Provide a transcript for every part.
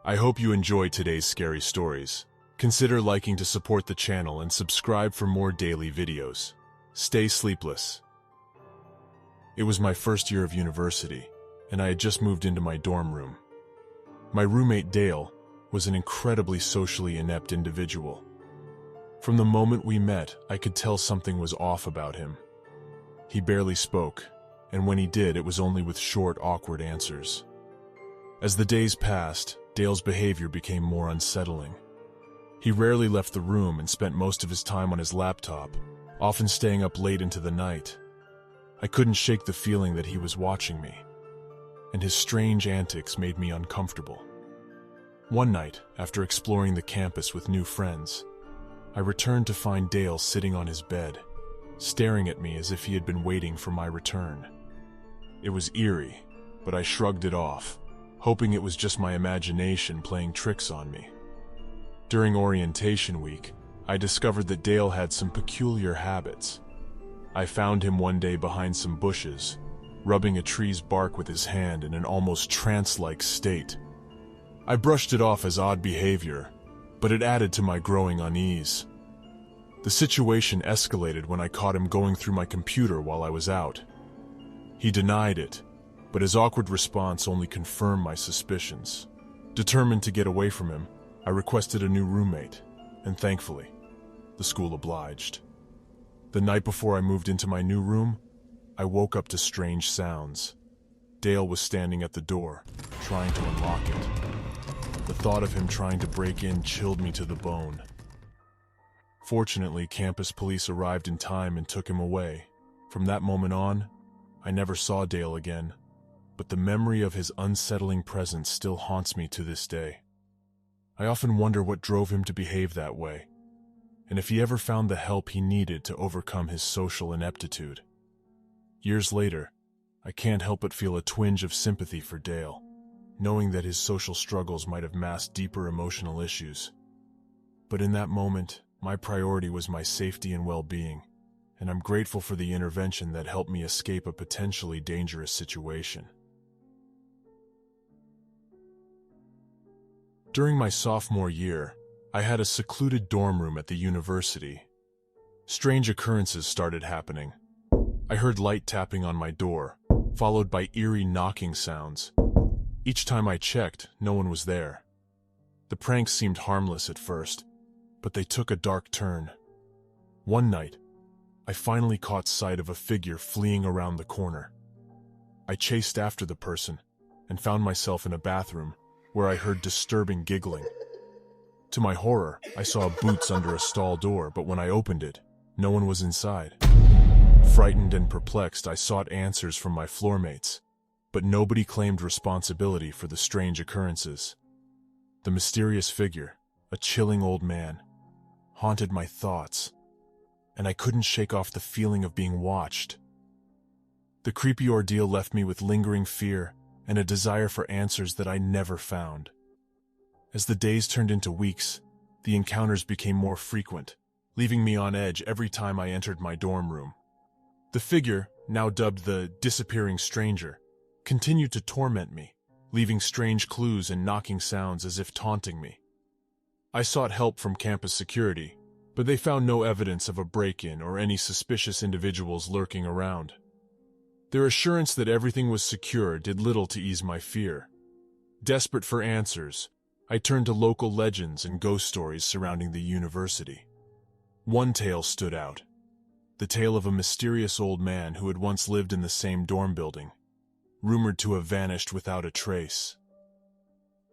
I hope you enjoyed today's scary stories. Consider liking to support the channel and subscribe for more daily videos. Stay sleepless. It was my first year of university, and I had just moved into my dorm room. My roommate Dale was an incredibly socially inept individual. From the moment we met, I could tell something was off about him. He barely spoke, and when he did, it was only with short, awkward answers. As the days passed, Dale's behavior became more unsettling. He rarely left the room and spent most of his time on his laptop, often staying up late into the night. I couldn't shake the feeling that he was watching me, and his strange antics made me uncomfortable. One night, after exploring the campus with new friends, I returned to find Dale sitting on his bed, staring at me as if he had been waiting for my return. It was eerie, but I shrugged it off, hoping it was just my imagination playing tricks on me. During orientation week, I discovered that Dale had some peculiar habits. I found him one day behind some bushes, rubbing a tree's bark with his hand in an almost trance-like state. I brushed it off as odd behavior, but it added to my growing unease. The situation escalated when I caught him going through my computer while I was out. He denied it, but his awkward response only confirmed my suspicions. Determined to get away from him, I requested a new roommate, and thankfully, the school obliged. The night before I moved into my new room, I woke up to strange sounds. Dale was standing at the door, trying to unlock it. The thought of him trying to break in chilled me to the bone. Fortunately, campus police arrived in time and took him away. From that moment on, I never saw Dale again, but the memory of his unsettling presence still haunts me to this day. I often wonder what drove him to behave that way, and if he ever found the help he needed to overcome his social ineptitude. Years later, I can't help but feel a twinge of sympathy for Dale, knowing that his social struggles might have masked deeper emotional issues. But in that moment, my priority was my safety and well-being, and I'm grateful for the intervention that helped me escape a potentially dangerous situation. During my sophomore year, I had a secluded dorm room at the university. Strange occurrences started happening. I heard light tapping on my door, followed by eerie knocking sounds. Each time I checked, no one was there. The pranks seemed harmless at first, but they took a dark turn. One night, I finally caught sight of a figure fleeing around the corner. I chased after the person and found myself in a bathroom where I heard disturbing giggling. To my horror, I saw boots under a stall door, but when I opened it, no one was inside. Frightened and perplexed, I sought answers from my floormates, but nobody claimed responsibility for the strange occurrences. The mysterious figure, a chilling old man, haunted my thoughts, and I couldn't shake off the feeling of being watched. The creepy ordeal left me with lingering fear and a desire for answers that I never found. As the days turned into weeks, the encounters became more frequent, leaving me on edge every time I entered my dorm room. The figure, now dubbed the disappearing stranger, continued to torment me, leaving strange clues and knocking sounds as if taunting me. I sought help from campus security, but they found no evidence of a break-in or any suspicious individuals lurking around. Their assurance that everything was secure did little to ease my fear. Desperate for answers, I turned to local legends and ghost stories surrounding the university. One tale stood out, the tale of a mysterious old man who had once lived in the same dorm building, rumored to have vanished without a trace.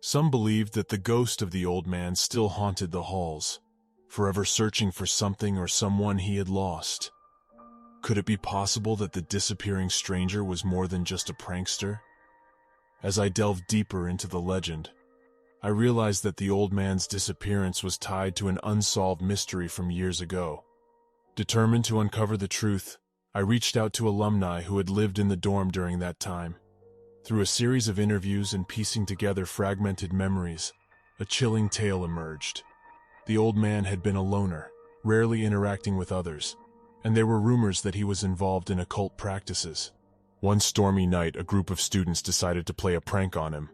Some believed that the ghost of the old man still haunted the halls, forever searching for something or someone he had lost. Could it be possible that the disappearing stranger was more than just a prankster? As I delved deeper into the legend, I realized that the old man's disappearance was tied to an unsolved mystery from years ago. Determined to uncover the truth, I reached out to alumni who had lived in the dorm during that time. Through a series of interviews and piecing together fragmented memories, a chilling tale emerged. The old man had been a loner, rarely interacting with others, and there were rumors that he was involved in occult practices. One stormy night, a group of students decided to play a prank on him.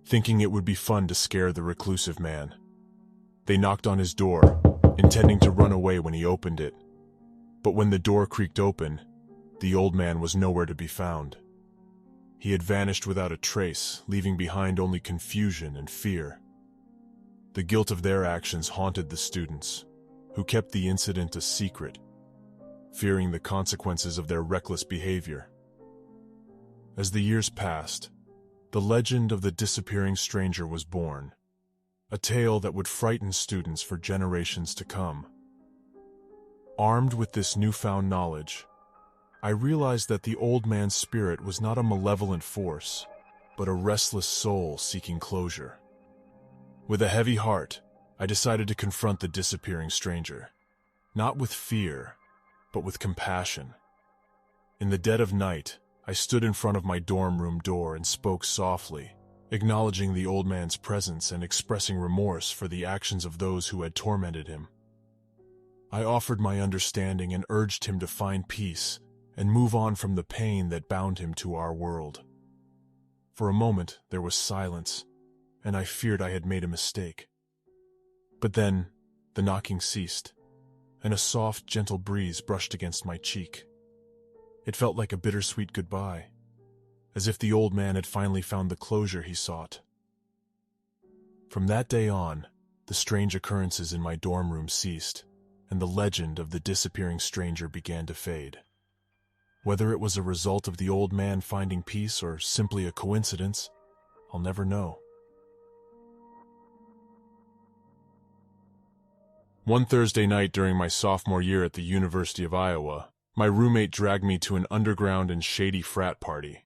thinking it would be fun to scare the reclusive man. They knocked on his door, intending to run away when he opened it. But when the door creaked open, the old man was nowhere to be found. He had vanished without a trace, leaving behind only confusion and fear. The guilt of their actions haunted the students, who kept the incident a secret, fearing the consequences of their reckless behavior. As the years passed, the legend of the disappearing stranger was born, a tale that would frighten students for generations to come. Armed with this newfound knowledge, I realized that the old man's spirit was not a malevolent force, but a restless soul seeking closure. With a heavy heart, I decided to confront the disappearing stranger, not with fear, but with compassion. In the dead of night, I stood in front of my dorm room door and spoke softly, acknowledging the old man's presence and expressing remorse for the actions of those who had tormented him. I offered my understanding and urged him to find peace and move on from the pain that bound him to our world. For a moment, there was silence, and I feared I had made a mistake. But then, the knocking ceased, and a soft, gentle breeze brushed against my cheek. It felt like a bittersweet goodbye, as if the old man had finally found the closure he sought. From that day on, the strange occurrences in my dorm room ceased, and the legend of the disappearing stranger began to fade. Whether it was a result of the old man finding peace or simply a coincidence, I'll never know. One Thursday night during my sophomore year at the University of Iowa, my roommate dragged me to an underground and shady frat party.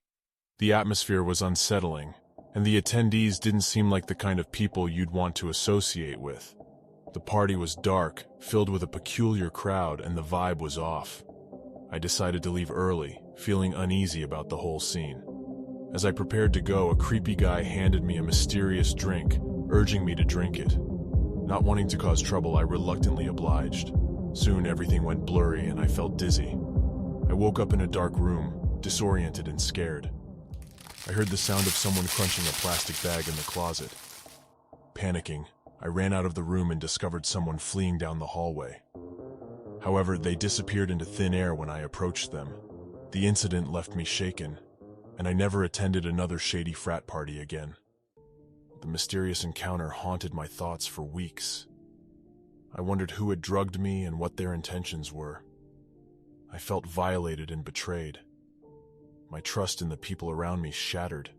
The atmosphere was unsettling, and the attendees didn't seem like the kind of people you'd want to associate with. The party was dark, filled with a peculiar crowd, and the vibe was off. I decided to leave early, feeling uneasy about the whole scene. As I prepared to go, a creepy guy handed me a mysterious drink, urging me to drink it. Not wanting to cause trouble, I reluctantly obliged. Soon everything went blurry and I felt dizzy. I woke up in a dark room, disoriented and scared. I heard the sound of someone crunching a plastic bag in the closet. Panicking, I ran out of the room and discovered someone fleeing down the hallway. However, they disappeared into thin air when I approached them. The incident left me shaken, and I never attended another shady frat party again. The mysterious encounter haunted my thoughts for weeks. I wondered who had drugged me and what their intentions were. I felt violated and betrayed. My trust in the people around me shattered.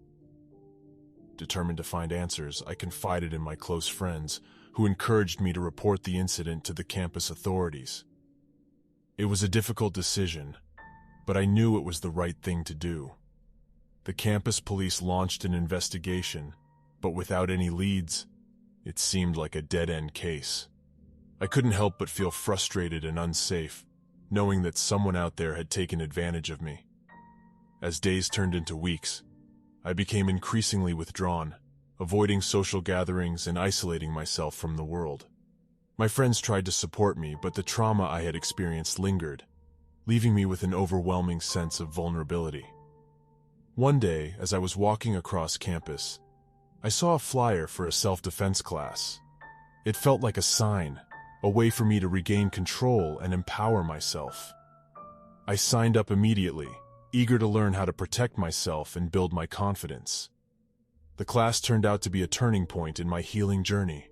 Determined to find answers, I confided in my close friends, who encouraged me to report the incident to the campus authorities. It was a difficult decision, but I knew it was the right thing to do. The campus police launched an investigation, but without any leads, it seemed like a dead-end case. I couldn't help but feel frustrated and unsafe, knowing that someone out there had taken advantage of me. As days turned into weeks, I became increasingly withdrawn, avoiding social gatherings and isolating myself from the world. My friends tried to support me, but the trauma I had experienced lingered, leaving me with an overwhelming sense of vulnerability. One day, as I was walking across campus, I saw a flyer for a self-defense class. It felt like a sign, a way for me to regain control and empower myself. I signed up immediately, eager to learn how to protect myself and build my confidence. The class turned out to be a turning point in my healing journey.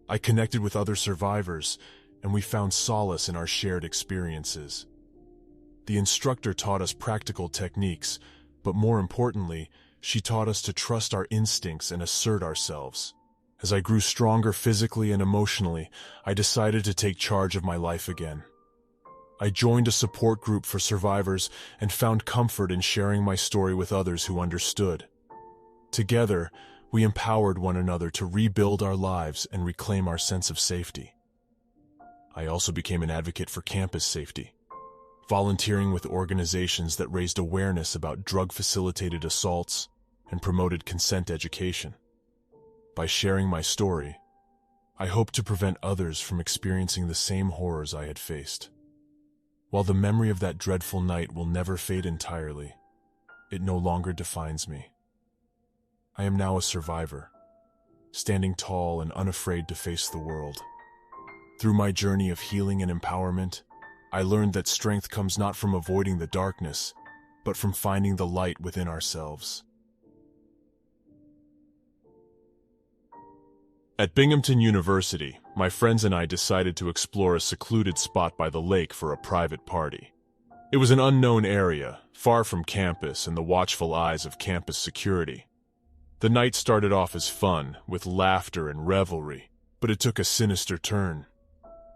I connected with other survivors, and we found solace in our shared experiences. The instructor taught us practical techniques, but more importantly, she taught us to trust our instincts and assert ourselves. As I grew stronger physically and emotionally, I decided to take charge of my life again. I joined a support group for survivors and found comfort in sharing my story with others who understood. Together, we empowered one another to rebuild our lives and reclaim our sense of safety. I also became an advocate for campus safety, volunteering with organizations that raised awareness about drug-facilitated assaults and promoted consent education. By sharing my story, I hope to prevent others from experiencing the same horrors I had faced. While the memory of that dreadful night will never fade entirely, it no longer defines me. I am now a survivor, standing tall and unafraid to face the world. Through my journey of healing and empowerment, I learned that strength comes not from avoiding the darkness, but from finding the light within ourselves. At Binghamton University, my friends and I decided to explore a secluded spot by the lake for a private party. It was an unknown area, far from campus and the watchful eyes of campus security. The night started off as fun, with laughter and revelry, but it took a sinister turn.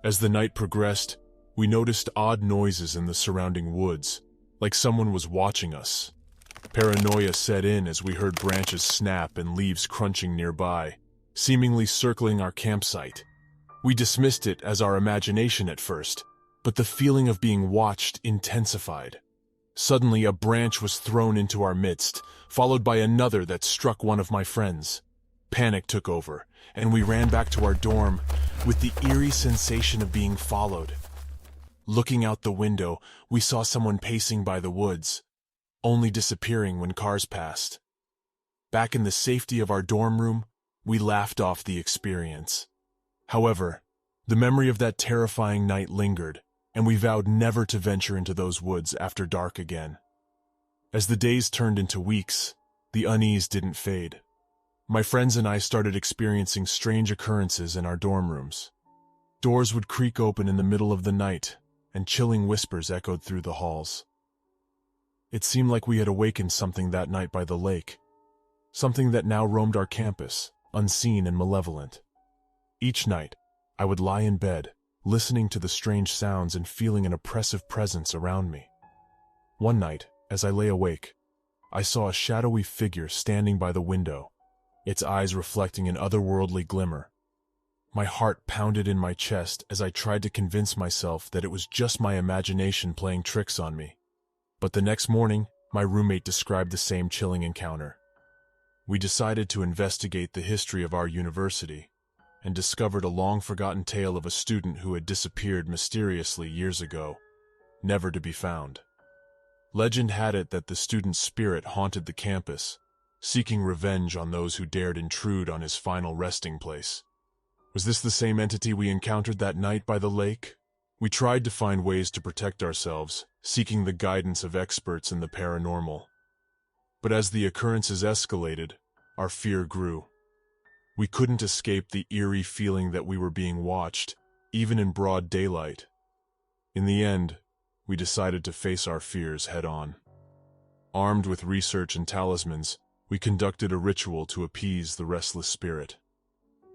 As the night progressed, we noticed odd noises in the surrounding woods, like someone was watching us. Paranoia set in as we heard branches snap and leaves crunching nearby, seemingly circling our campsite. We dismissed it as our imagination at first, but the feeling of being watched intensified. Suddenly, a branch was thrown into our midst, followed by another that struck one of my friends. Panic took over, and we ran back to our dorm with the eerie sensation of being followed. Looking out the window, we saw someone pacing by the woods, only disappearing when cars passed. Back in the safety of our dorm room, we laughed off the experience. However, the memory of that terrifying night lingered, and we vowed never to venture into those woods after dark again. As the days turned into weeks, the unease didn't fade. My friends and I started experiencing strange occurrences in our dorm rooms. Doors would creak open in the middle of the night, and chilling whispers echoed through the halls. It seemed like we had awakened something that night by the lake, something that now roamed our campus, unseen and malevolent. Each night, I would lie in bed, listening to the strange sounds and feeling an oppressive presence around me. One night, as I lay awake, I saw a shadowy figure standing by the window, its eyes reflecting an otherworldly glimmer. My heart pounded in my chest as I tried to convince myself that it was just my imagination playing tricks on me. But the next morning, my roommate described the same chilling encounter. We decided to investigate the history of our university and discovered a long-forgotten tale of a student who had disappeared mysteriously years ago, never to be found. Legend had it that the student's spirit haunted the campus, seeking revenge on those who dared intrude on his final resting place. Was this the same entity we encountered that night by the lake? We tried to find ways to protect ourselves, seeking the guidance of experts in the paranormal. But as the occurrences escalated, our fear grew. We couldn't escape the eerie feeling that we were being watched, even in broad daylight. In the end, we decided to face our fears head-on. Armed with research and talismans, we conducted a ritual to appease the restless spirit.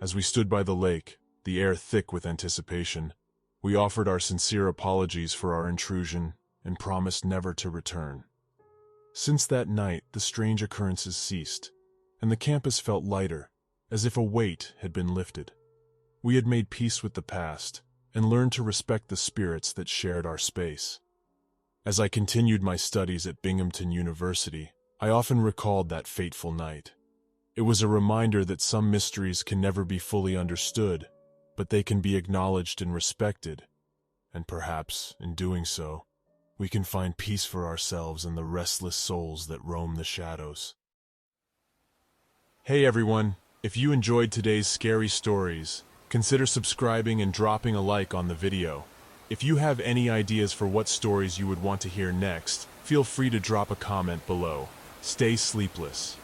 As we stood by the lake, the air thick with anticipation, we offered our sincere apologies for our intrusion and promised never to return. Since that night, the strange occurrences ceased, and the campus felt lighter, as if a weight had been lifted. We had made peace with the past and learned to respect the spirits that shared our space. As I continued my studies at Binghamton University, I often recalled that fateful night. It was a reminder that some mysteries can never be fully understood, but they can be acknowledged and respected, and perhaps, in doing so, we can find peace for ourselves and the restless souls that roam the shadows. Hey everyone, if you enjoyed today's scary stories, consider subscribing and dropping a like on the video. If you have any ideas for what stories you would want to hear next, feel free to drop a comment below. Stay sleepless.